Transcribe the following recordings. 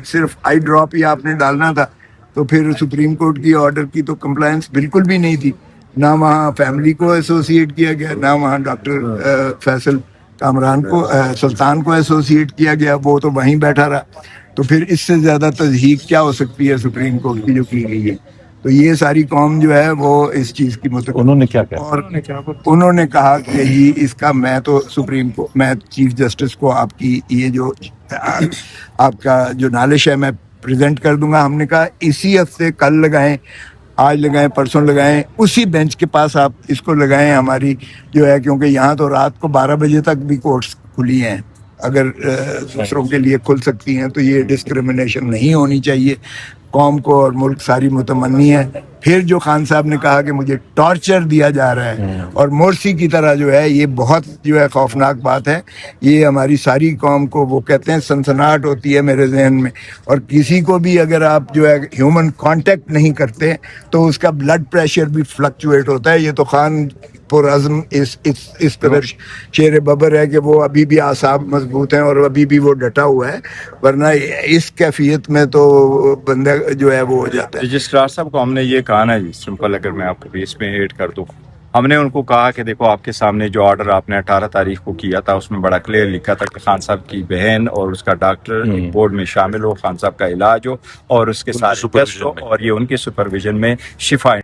सिर्फ आई ड्रॉप ही आपने डालना था, तो फिर सुप्रीम कोर्ट की ऑर्डर की तो कंप्लायंस बिल्कुल भी नहीं थी। ना वहाँ फैमिली को एसोसिएट किया गया, ना वहाँ डॉक्टर फैसल कामरान को सुल्तान को एसोसिएट किया गया, वो तो वहीं बैठा रहा। तो फिर इससे ज़्यादा तस्दीक क्या हो सकती है सुप्रीम कोर्ट की जो की गई है। तो ये सारी कौम जो है वो इस चीज़ की मुतक उन्होंने क्या कहा? और उन्होंने कहा कि ही इसका मैं तो सुप्रीम को, मैं चीफ जस्टिस को आपकी ये जो आपका जो नालिश है मैं प्रेजेंट कर दूंगा। हमने कहा इसी हफ्ते, कल लगाएं, आज लगाएं, परसों लगाएं, उसी बेंच के पास आप इसको लगाएं हमारी जो है, क्योंकि यहाँ तो रात को 12 बजे तक भी कोर्ट्स खुली हैं। अगर दूसरों के लिए खुल सकती हैं तो ये डिस्क्रिमिनेशन नहीं होनी चाहिए। कौम को और मुल्क सारी मुतमन्नी है। फिर जो खान साहब ने कहा कि मुझे टॉर्चर दिया जा रहा है और मोर्सी की तरह जो है, ये बहुत जो है खौफनाक बात है। ये हमारी सारी कौम को, वो कहते हैं सनसनाहट होती है मेरे जहन में। और किसी को भी अगर आप जो है ह्यूमन कांटेक्ट नहीं करते तो उसका ब्लड प्रेशर भी फ्लक्चुएट होता है। ये तो खान पुरअज़्म इस तरह शेर बबर है कि वो अभी भी आसाब मजबूत हैं और अभी भी वो डटा हुआ है, वरना इस कैफियत में तो बंदा जो है वो हो जाता है। रजिस्ट्रार साहब को हमने ये कहा ना जी, सिंपल, अगर मैं आपको भी इसमें ऐड कर दूं, हमने उनको कहा कि देखो आपके सामने जो ऑर्डर आपने 18 तारीख को किया था उसमें बड़ा क्लियर लिखा था कि खान साहब की बहन और उसका डॉक्टर बोर्ड में शामिल हो, खान साहब का इलाज हो और उसके साथ टेस्ट हो और ये उनके सुपरविजन में शिफा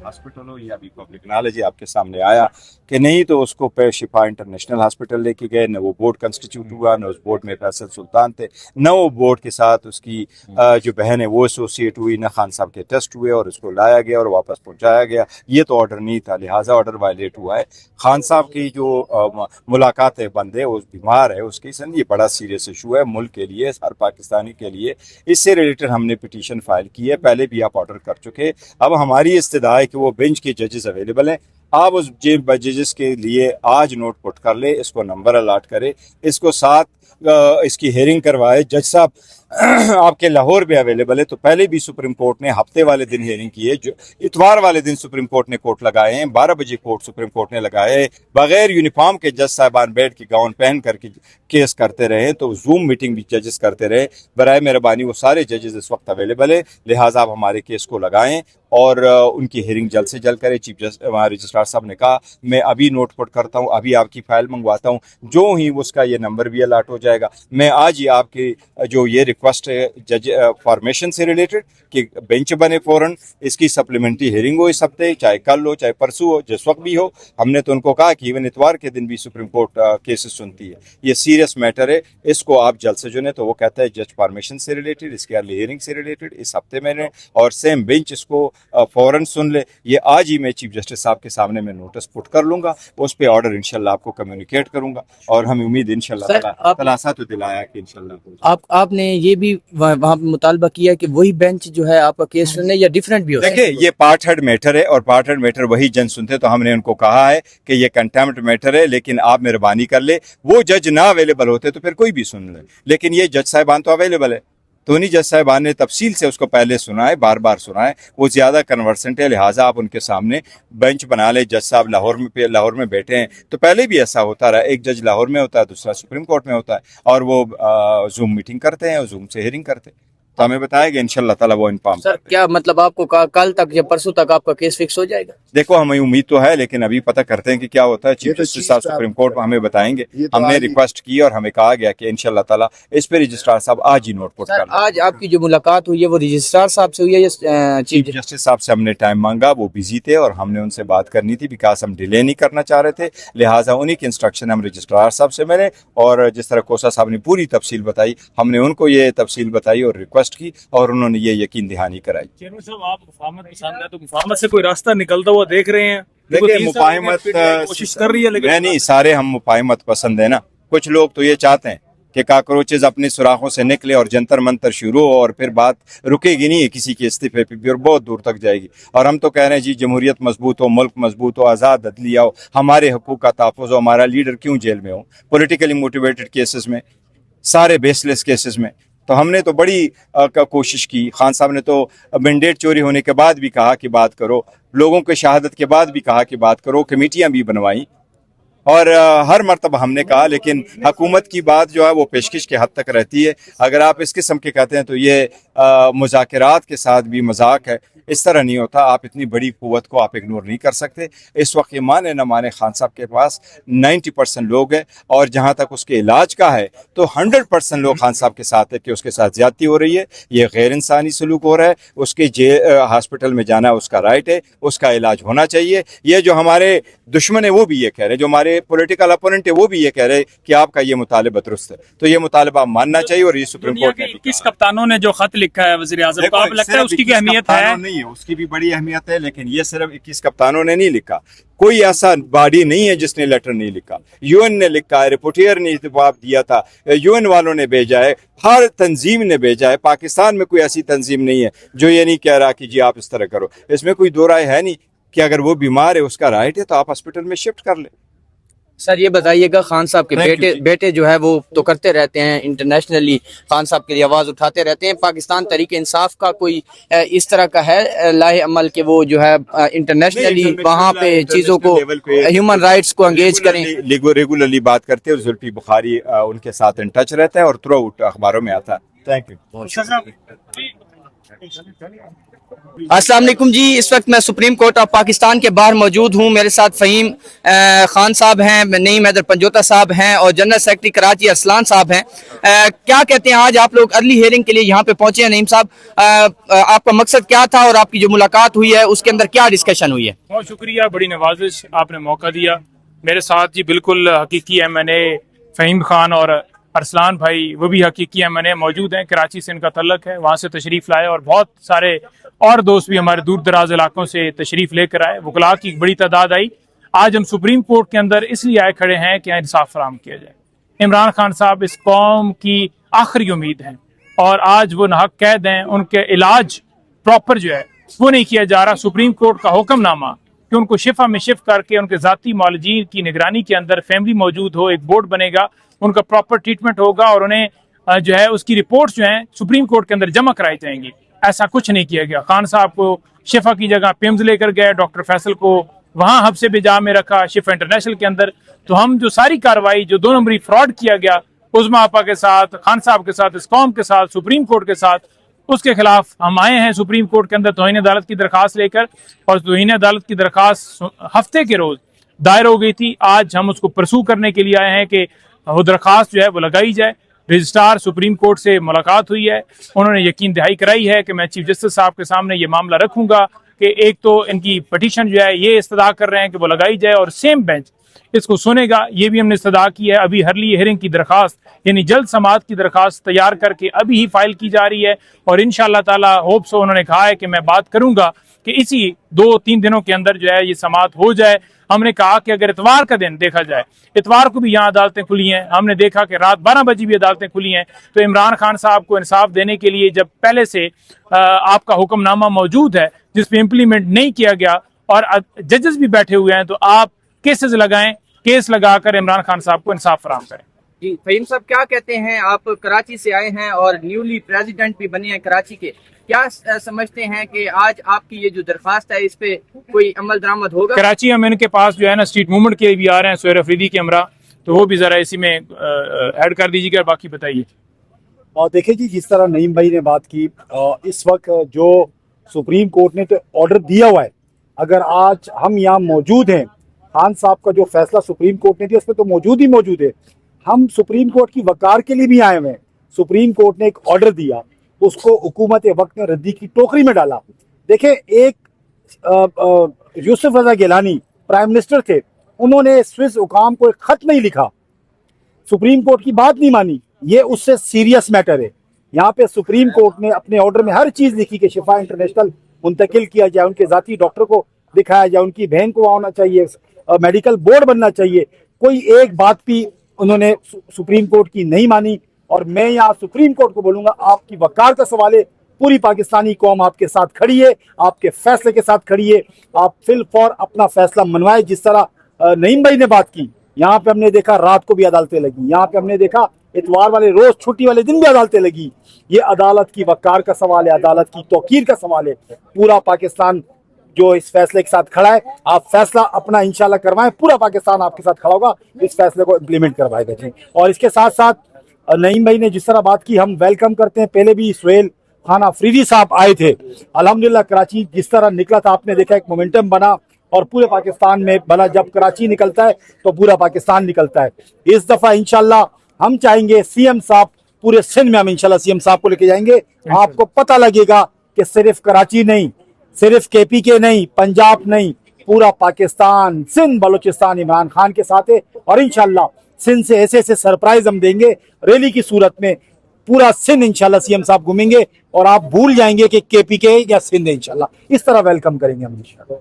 हॉस्पिटल हो। या अभी पब्लिक नॉलेज आपके सामने आया कि नहीं, तो उसको पे शिफा इंटरनेशनल हॉस्पिटल लेके गए। न वो बोर्ड कंस्टिट्यूट हुआ, न उस बोर्ड में फैसल सुल्तान थे, न वो बोर्ड के साथ उसकी जो बहन है वो एसोसिएट हुई, न खान साहब के टेस्ट हुए और उसको लाया गया और वापस पहुंचाया गया। ये तो ऑर्डर नहीं था, लिहाजा ऑर्डर वायलेट हुआ है। खान साहब की जो मुलाकात है बंदे, वो बीमार है, उसकी सन ये बड़ा सीरियस इशू है मुल्क के लिए, हर पाकिस्तानी के लिए। इससे रिलेटेड हमने पिटीशन फाइल की है, पहले भी आप ऑर्डर कर चुके। अब हमारी इस्तदा है कि वो बेंच के जजेस अवेलेबल हैं, आप उस जजेस के लिए आज नोट पुट कर ले, इसको नंबर अलाट करे, इसको साथ इसकी हेयरिंग करवाए। जज साहब आपके लाहौर में अवेलेबल है, तो पहले भी सुप्रीम कोर्ट ने हफ्ते वाले दिन हेयरिंग की है, जो इतवार वाले दिन सुप्रीम कोर्ट ने कोर्ट लगाए हैं, 12 बजे कोर्ट सुप्रीम कोर्ट ने लगाए। बगैर यूनिफॉर्म के जज साहबान बैठ के गाउन पहन करके केस करते रहे, तो जूम मीटिंग भी जजेस करते रहे। बराए मेहरबानी वो सारे जजेस इस वक्त अवेलेबल है, लिहाजा आप हमारे केस को लगाएं और उनकी हेयरिंग जल्द से जल्द करें। चीफ जस्टिस रजिस्ट्रार साहब ने कहा मैं अभी नोट पुट करता हूँ, अभी आपकी फाइल मंगवाता हूँ, जो ही उसका ये नंबर भी अलाट हो जाएगा। मैं आज ही आपकी जो ये रिक्वेस्ट है जज फॉर्मेशन से रिलेटेड कि बेंच बने फौरन, इसकी सप्लीमेंट्री हेयरिंग हो इस हफ्ते, चाहे कल हो चाहे परसों हो, जिस वक्त भी हो। हमने तो उनको कहा कि इवन इतवार के दिन भी सुप्रीम कोर्ट केसेस सुनती है, ये सीरियस मैटर है, इसको आप जल्द से जुने। तो वो कहता है जज फॉर्मेशन से रिलेटेड, इसके अर्ली हियरिंग से रिलेटेड इस हफ्ते में, और सेम बेंच इसको फौरन सुन ले। ये आज ही मैं चीफ जस्टिस साहब के सामने मैं नोटिस पुट कर लूंगा, उस पे ऑर्डर इंशाल्लाह आपको कम्युनिकेट करूंगा और हम उम्मीद इंशाल्लाह तलासा तो दिलाया कि इंशाल्लाह आपने ये भी वहाँ पे मुतालबा किया कि वही बेंच जो है आपका केस सुनने या डिफरेंट भी हो। देखिए ये पार्ट हेड मैटर है और पार्ट हेड मैटर वही जज सुनते, तो हमने उनको कहा है कि ये कंटेम्प्ट मैटर है, लेकिन आप मेहरबानी कर ले, वो जज ना अवेलेबल होते तो फिर कोई भी सुन ले, लेकिन ये जज साहिबान तो अवेलेबल है, तो उन्हीं जज साहिबान ने तफसील से उसको पहले सुना है, बार बार सुना है, वो ज्यादा कन्वर्सेंट है, लिहाजा आप उनके सामने बेंच बना ले। जज साहब लाहौर में बैठे हैं, तो पहले भी ऐसा होता रहा, एक जज लाहौर में होता है, दूसरा सुप्रीम कोर्ट में होता है, और वो जूम मीटिंग करते हैं और जूम से हियरिंग करते हैं, तो हमें बताएगा इंशाल्लाह ताला वो इन्फॉर्म। सर क्या मतलब आपको कल तक या परसों तक आपका केस फिक्स हो जाएगा? देखो हमें उम्मीद तो है, लेकिन अभी पता करते हैं कि क्या होता है। चीफ जस्टिस साहब सुप्रीम कोर्ट में हमें बताएंगे। हमने रिक्वेस्ट की और हमें कहा गया कि इंशाल्लाह ताला इस पे रजिस्ट्रार साहब आज ही नोट पुट कर। आज आपकी जो मुलाकात हुई है वो रजिस्ट्रार साहब से हुई है या चीफ जस्टिस साहब से हमने टाइम मांगा, वो बिजी थे और हमने उनसे बात करनी थी, बिकॉज हम डिले नहीं करना चाह रहे थे, लिहाजा उन्हीं की इंस्ट्रक्शन हम रजिस्ट्रार साहब से मिले। और जिस तरह कोसा साहब ने पूरी तफसील बताई, हमने उनको ये तफसील बताई और रिक्वेस्ट की और उन्होंने ये यकीन दहानी कराई। चेयरमैन साहब आप मुफाहमत पसंद है, तो मुफाहमत से कोई रास्ता निकलता हुआ देख रहे हैं? देखिए मुफाहमत कोशिश कर रही है, लेकिन नहीं, सारे हम मुफाहमत पसंद है ना। कुछ लोग तो ये चाहते हैं कि काकरोचेज अपनी सुराखों से निकले और जंतर मंतर शुरू हो और फिर बात रुकेगी नहीं है किसी के इस्तीफे पे और बहुत दूर तक जाएगी। और हम तो कह रहे हैं जी जमहूरियत मजबूत हो, मुल्क मजबूत हो, आज़ाद अदलिया हो, हमारे हकूक का तहफ़्फ़ुज़ हो, हमारा लीडर क्यों जेल में हो पॉलिटिकली मोटिवेटेड केसेस में, सारे बेसलेस केसेस में। तो हमने तो बड़ी कोशिश की। खान साहब ने तो मैंडेट चोरी होने के बाद भी कहा कि बात करो, लोगों के शहादत के बाद भी कहा कि बात करो, कमेटियां भी बनवाई और हर मरतबा हमने कहा, लेकिन हुकूमत की बात जो है वो पेशकश के हद तक रहती है। अगर आप इस किस्म के कहते हैं तो ये मुज़ाकरात के साथ भी मजाक है, इस तरह नहीं होता। आप इतनी बड़ी कुव्वत को आप इग्नोर नहीं कर सकते। इस वक्त ये माने न माने खान साहब के पास 90% लोग हैं, और जहाँ तक उसके इलाज का है तो 100% लोग खान साहब के साथ है कि उसके साथ ज्यादती हो रही है, ये गैर इंसानी सलूक हो रहा है। उसके हॉस्पिटल में जाना उसका राइट है, उसका इलाज होना चाहिए। ये जो हमारे दुश्मन है वो भी ये कह रहे हैं, जो हमारे पॉलिटिकल अपोनेंट है वो भी ये कह रहे हैं कि आपका ये मुतालबा दुरुस्त है, तो ये मुतालबा मानना चाहिए। और ये सुप्रीम दुनिया कोर्ट के ने 21 कप्तानों ने जो खत लिखा है वज़ीर आज़म को, आप लगता है उसकी भी अहमियत है? नहीं है, उसकी भी बड़ी अहमियत है, लेकिन ये सिर्फ 21 कप्तानों ने नहीं लिखा। कोई ऐसा बॉडी नहीं है जिसने लेटर नहीं लिखा। यूएन ने लिखा है, रिपोर्टियर ने जवाब दिया था, यूएन वालों ने भेजा है, हर तंजीम ने भेजा है। पाकिस्तान में कोई ऐसी तंजीम नहीं है जो ये नहीं कह रहा कि जी आप इस तरह करो। इसमें कोई दो राय है नहीं कि अगर वो बीमार है, उसका राइट है, तो आप हॉस्पिटल में शिफ्ट कर ले। सर ये बताइएगा, खान साहब के बेटे जो है वो तो करते रहते हैं, इंटरनेशनली खान साहब के लिए आवाज़ उठाते रहते हैं। पाकिस्तान तरीके इंसाफ का कोई इस तरह का है लाहे अमल के वो जो है इंटरनेशनली वहाँ पे चीज़ों को, ह्यूमन राइट्स को एंगेज करें? रेगुलरली बात करते हैं, जुल्फी बुखारी उनके साथ इन टच रहता है और थ्रू आउट अखबारों में आता है। Thank you. अस्सलाम वालेकुम जी, इस वक्त मैं सुप्रीम कोर्ट ऑफ पाकिस्तान के बाहर मौजूद हूँ। मेरे साथ फ़हीम खान साहब हैं, नईम हैदर पंजोता साहब हैं और जनरल सेक्रेटरी कराची अरसलान साहब हैं। क्या कहते हैं, आज आप लोग अर्ली हियरिंग के लिए यहाँ पे पहुंचे हैं। नईम साहब, आपका मकसद क्या था और आपकी जो मुलाकात हुई है उसके अंदर क्या डिस्कशन हुई है? बहुत शुक्रिया, बड़ी नवाजिश, आपने मौका दिया। मेरे साथ जी बिल्कुल हकीकी MNA फ़हीम खान और अरसलान भाई, वो भी हकीकी MNA मौजूद हैं। कराची से इनका तल्लक है, वहाँ से तशरीफ़ लाए, और बहुत सारे और दोस्त भी हमारे दूर दराज इलाकों से तशरीफ़ लेकर आए। वकला की एक बड़ी तादाद आई। आज हम सुप्रीम कोर्ट के अंदर इसलिए आए खड़े हैं कि इंसाफ फराहम किया जाए। इमरान खान साहब इस कौम की आखिरी उम्मीद हैं, और आज वो नाहक कैद हैं। उनके इलाज प्रॉपर जो है वो नहीं किया जा रहा। सुप्रीम कोर्ट का हुक्मनामा कि उनको शिफा में शिफ्ट करके उनके ज़ाती मौलजीन की निगरानी के अंदर फैमिली मौजूद हो, एक बोर्ड बनेगा, उनका प्रॉपर ट्रीटमेंट होगा, और उन्हें जो है उसकी रिपोर्ट्स जो हैं सुप्रीम कोर्ट के अंदर जमा कराई जाएंगी। ऐसा कुछ नहीं किया गया। खान साहब को शिफा की जगह पिम्स लेकर गए, डॉक्टर फैसल को वहाँ हब्से बिजा में रखा शिफा इंटरनेशनल के अंदर। तो हम जो सारी कार्रवाई जो 2 नंबरी फ्रॉड किया गया उज़मा आपा के साथ, खान साहब के साथ, इस कौम के साथ, सुप्रीम कोर्ट के साथ, उसके खिलाफ हम आए हैं सुप्रीम कोर्ट के अंदर तौहीन अदालत की दरखास्त लेकर। और तौहीन अदालत की दरखास्त हफ्ते के रोज दायर हो गई थी। आज हम उसको परसू करने के लिए आए हैं कि वो दरखास्त जो है वो लगाई जाए। रजिस्ट्रार सुप्रीम कोर्ट से मुलाकात हुई है, उन्होंने यकीन दहाई कराई है कि मैं चीफ जस्टिस साहब के सामने ये मामला रखूंगा कि एक तो इनकी पटिशन जो है ये इस्तदा कर रहे हैं कि वो लगाई जाए, और सेम बेंच इसको सुनेगा। ये भी हमने इस्तदा की है। अभी अर्ली हियरिंग की दरखास्त यानी जल्द समाअत की दरखास्त तैयार करके अभी ही फाइल की जा रही है, और इंशाअल्लाह ताला होप सो उन्होंने कहा है कि मैं बात करूंगा कि इसी 2-3 दिनों के अंदर जो है ये समाअत हो जाए। हमने कहा कि अगर इतवार का दिन देखा जाए, इतवार को भी यहाँ अदालतें खुली हैं, हमने देखा कि रात 12 बजे भी अदालतें खुली हैं। तो इमरान खान साहब को इंसाफ देने के लिए जब पहले से आपका हुक्मनामा मौजूद है जिसपे इम्प्लीमेंट नहीं किया गया और जजेस भी बैठे हुए हैं, तो आप केसेस लगाएं, केस लगाकर इमरान खान साहब को इंसाफ फराहम करें। जी फ़हीम साहब, क्या कहते हैं, आप कराची से आए हैं और न्यूली प्रेसिडेंट भी बने हैं कराची के, क्या समझते हैं कि आज आपकी ये जो दरखास्त है इस पे कोई अमल दरामद होगा? कराची हम इनके पास जो है ना स्ट्रीट मूवमेंट के लिए भी आ रहे हैं, सुहेर अफरीदी के हमरा, तो वो भी जरा इसी में ऐड कर दीजिएगा, बाकी बताइए। और देखिए जी, जिस तरह नईम भाई ने बात की, इस वक्त जो सुप्रीम कोर्ट ने तो ऑर्डर दिया हुआ है, अगर आज हम यहाँ मौजूद हैं, खान साहब का जो फैसला सुप्रीम कोर्ट ने दिया उसमें तो मौजूद ही मौजूद है। हम सुप्रीम कोर्ट की वकार के लिए भी आए हुए हैं। सुप्रीम कोर्ट ने एक ऑर्डर दिया, उसको हुकूमत वक्त ने रद्दी की टोकरी में डाला। देखें, एक यूसुफ रजा गिलानी प्राइम मिनिस्टर थे, उन्होंने स्विस हुकाम को एक खत नहीं लिखा, सुप्रीम कोर्ट की बात नहीं मानी। ये उससे सीरियस मैटर है। यहाँ पे सुप्रीम कोर्ट ने अपने ऑर्डर में हर चीज लिखी कि शिफा इंटरनेशनल मुंतकिल किया जाए, उनके जाती डॉक्टर को दिखाया जाए, उनकी बहन को होना चाहिए, मेडिकल बोर्ड बनना चाहिए। कोई एक बात भी उन्होंने सुप्रीम कोर्ट की नहीं मानी। और मैं यहाँ सुप्रीम कोर्ट को बोलूंगा, आपकी वकार का सवाल है, पूरी पाकिस्तानी कौम आपके साथ खड़ी है, आपके फैसले के साथ खड़ी है। आप फिल फॉर अपना फैसला मनवाए। जिस तरह नईम भाई ने बात की, यहाँ पे हमने देखा रात को भी अदालतें लगी, यहाँ पे हमने देखा इतवार वाले रोज छुट्टी वाले दिन भी अदालतें लगी। ये अदालत की वकार का सवाल है, अदालत की तौकीर का सवाल है। पूरा पाकिस्तान जो इस फैसले के साथ खड़ा है, आप फैसला अपना इंशाल्लाह करवाएं, पूरा पाकिस्तान आपके साथ खड़ा होगा, इस फैसले को इम्प्लीमेंट करवाएगा जी। और इसके साथ साथ नईम भाई ने जिस तरह बात की, हम वेलकम करते हैं। पहले भी सुहेल खान अफरीदी साहब आए थे, अल्हम्दुलिल्लाह कराची जिस तरह निकला था, आपने देखा एक मोमेंटम बना और पूरे पाकिस्तान में बना। जब कराची निकलता है तो पूरा पाकिस्तान निकलता है। इस दफा इंशाल्लाह हम चाहेंगे सीएम साहब, पूरे सिंध में हम इंशाल्लाह सीएम साहब को लेके जाएंगे। आपको पता लगेगा कि सिर्फ कराची नहीं, सिर्फ केपीके नहीं, पंजाब नहीं, पूरा पाकिस्तान, सिंध बलूचिस्तान इमरान खान के साथ है। और इंशाल्लाह सिंध से ऐसे ऐसे सरप्राइज हम देंगे रैली की सूरत में, पूरा सिंध इंशाल्लाह सीएम साहब घूमेंगे और आप भूल जाएंगे कि केपीके या सिंध है। इंशाल्लाह इस तरह वेलकम करेंगे हम इंशाल्लाह।